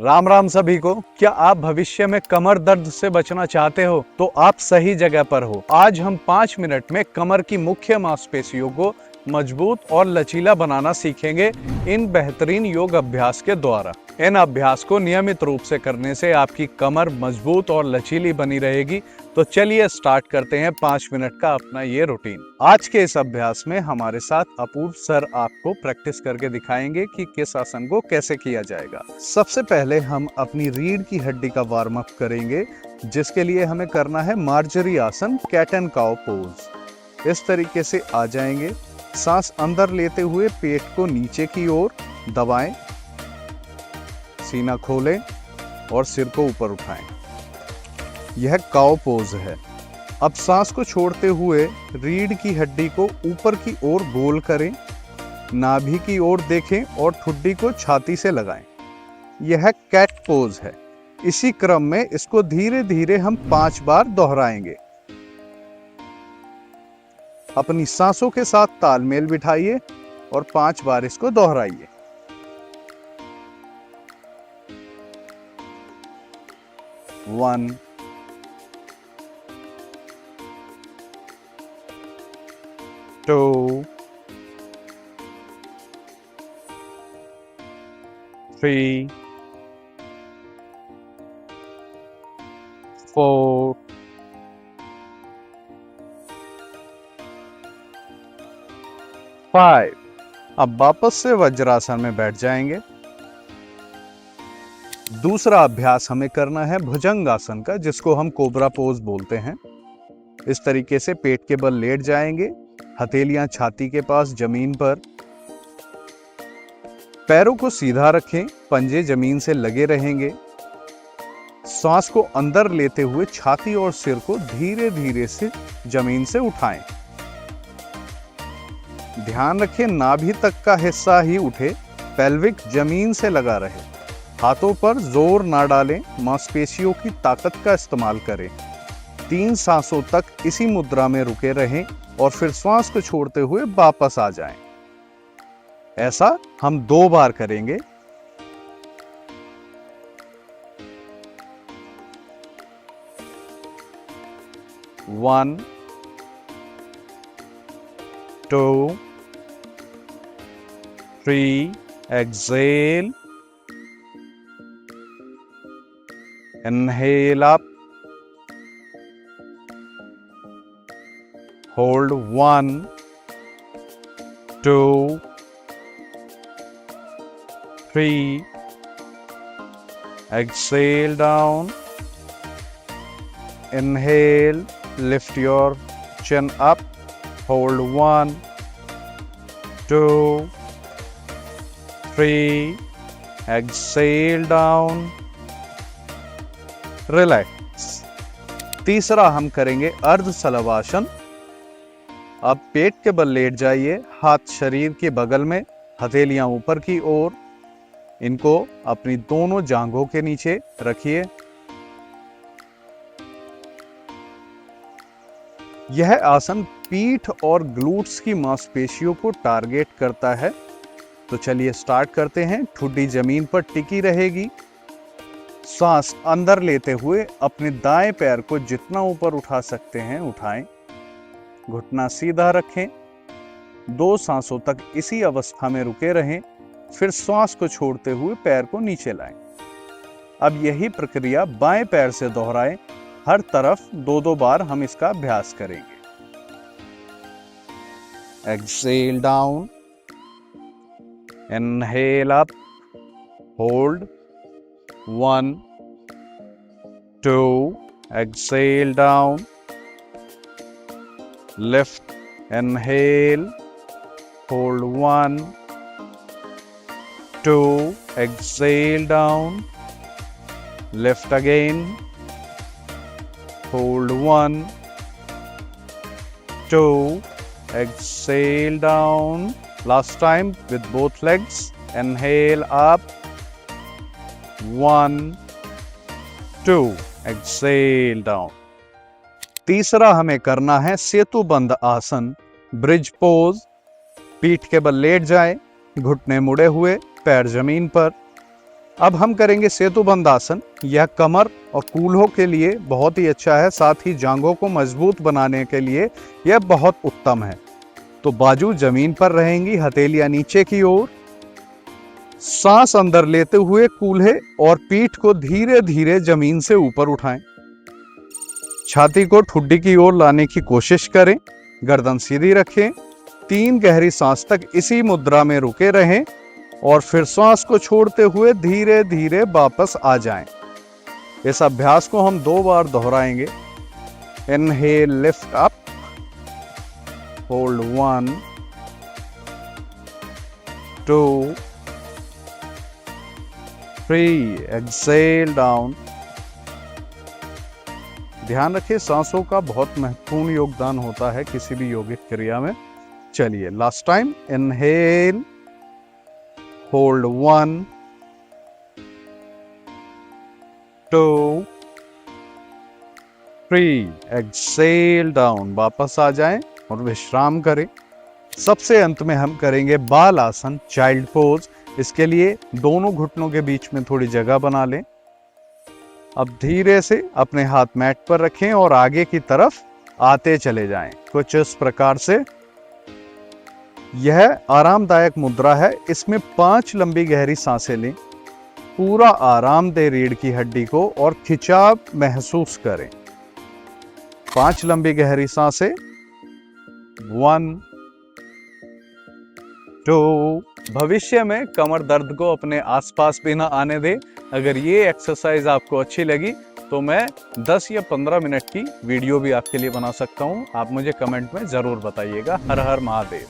राम राम सभी को। क्या आप भविष्य में कमर दर्द से बचना चाहते हो तो आप सही जगह पर हो। आज हम 5 मिनट में कमर की मुख्य मांसपेशियों को मजबूत और लचीला बनाना सीखेंगे इन बेहतरीन योग अभ्यास के द्वारा। इन अभ्यास को नियमित रूप से करने से आपकी कमर मजबूत और लचीली बनी रहेगी। तो चलिए स्टार्ट करते हैं 5 मिनट का अपना ये रूटीन। आज के इस अभ्यास में हमारे साथ अपूर्व सर आपको प्रैक्टिस करके दिखाएंगे कि किस आसन को कैसे किया जाएगा। सबसे पहले हम अपनी रीढ़ की हड्डी का वार्म अप करेंगे, जिसके लिए हमें करना है मार्जरी आसन, कैट एंड काउ पोज। इस तरीके से आ जाएंगे। सांस अंदर लेते हुए पेट को नीचे की ओर दबाएं, सीना खोलें और सिर को ऊपर उठाएं। यह काउ पोज है। अब सांस को छोड़ते हुए रीढ़ की हड्डी को ऊपर की ओर गोल करें, नाभि की ओर देखें और ठुड्डी को छाती से लगाएं। यह कैट पोज है। इसी क्रम में इसको धीरे धीरे हम 5 बार दोहराएंगे। अपनी सांसों के साथ तालमेल बिठाइए और 5 बार इसको दोहराइए। 1 2 3 4 5। अब वापस से वज्रासन में बैठ जाएंगे। दूसरा अभ्यास हमें करना है भुजंगासन का, जिसको हम कोबरा पोज बोलते हैं। इस तरीके से पेट के बल लेट जाएंगे, हथेलियां छाती के पास जमीन पर। पैरों को सीधा रखें, पंजे जमीन से लगे रहेंगे। सांस को अंदर लेते हुए छाती और सिर को धीरे धीरे से जमीन से उठाएं। ध्यान रखें नाभि तक का हिस्सा ही उठे, पेल्विक जमीन से लगा रहे। हाथों पर जोर ना डालें, मांसपेशियों की ताकत का इस्तेमाल करें। 3 सांसों तक इसी मुद्रा में रुके रहें और फिर श्वास को छोड़ते हुए वापस आ जाएं। ऐसा हम 2 बार करेंगे। 1 2 3, exhale, inhale up, hold 1 2 3, exhale down, inhale, lift your chin up, hold 1 2 3, exhale down, relax। तीसरा हम करेंगे अर्ध सलवासन। अब पेट के बल लेट जाइए, हाथ शरीर के बगल में, हथेलियां ऊपर की ओर। इनको अपनी दोनों जांघों के नीचे रखिए। यह आसन पीठ और ग्लूट्स की मांसपेशियों को टारगेट करता है। तो चलिए स्टार्ट करते हैं। ठुड्डी जमीन पर टिकी रहेगी। सांस अंदर लेते हुए अपने दाएं पैर को जितना ऊपर उठा सकते हैं उठाएं। घुटना सीधा रखें। 2 सांसों तक इसी अवस्था में रुके रहें, फिर श्वास को छोड़ते हुए पैर को नीचे लाएं। अब यही प्रक्रिया बाएं पैर से दोहराएं। हर तरफ 2-2 बार हम इसका अभ्यास करेंगे। Exhale down, inhale up, hold 1 2, exhale down, lift, inhale, hold 1 2, exhale down, lift again, hold 1 2, exhale down. Last time with both legs. Inhale up, 1 2, exhale down। तीसरा हमें करना है सेतु बंद आसन, ब्रिज पोज। पीठ के बल लेट जाएं, घुटने मुड़े हुए, पैर जमीन पर। अब हम करेंगे सेतुबंद आसन। यह कमर और कूल्हों के लिए बहुत ही अच्छा है, साथ ही जांघों को मजबूत बनाने के लिए यह बहुत उत्तम है। तो बाजू जमीन पर रहेंगी, हथेलियां नीचे की ओर। सांस अंदर लेते हुए कूल्हे और पीठ को धीरे धीरे जमीन से ऊपर उठाएं। छाती को ठुड्डी की ओर लाने की कोशिश करें। गर्दन सीधी रखें। 3 गहरी सांस तक इसी मुद्रा में रुके रहें और फिर सांस को छोड़ते हुए धीरे धीरे वापस आ जाएं। इस अभ्यास को हम 2 बार दोहराएंगे। Inhale, lift up, hold 1 2 3, exhale down. ध्यान रखिए, सांसों का बहुत महत्वपूर्ण योगदान होता है किसी भी योगिक क्रिया में। चलिए last time. Inhale, hold 1 2 3, exhale down. वापस आ जाएं और विश्राम करें। सबसे अंत में हम करेंगे बाल आसन, चाइल्ड पोज। इसके लिए दोनों घुटनों के बीच में थोड़ी जगह बना लें। अब धीरे से अपने हाथ मैट पर रखें और आगे की तरफ आते चले जाएं, कुछ इस प्रकार से। यह आरामदायक मुद्रा है। इसमें 5 लंबी गहरी सांसें लें। पूरा आराम दे रीढ़ की हड्डी को और खिंचाव महसूस करें। 5 लंबी गहरी सांसें। 1 2। भविष्य में कमर दर्द को अपने आसपास भी ना आने दें। अगर ये एक्सरसाइज आपको अच्छी लगी तो मैं 10 या 15 मिनट की वीडियो भी आपके लिए बना सकता हूँ। आप मुझे कमेंट में जरूर बताइएगा। हर हर महादेव।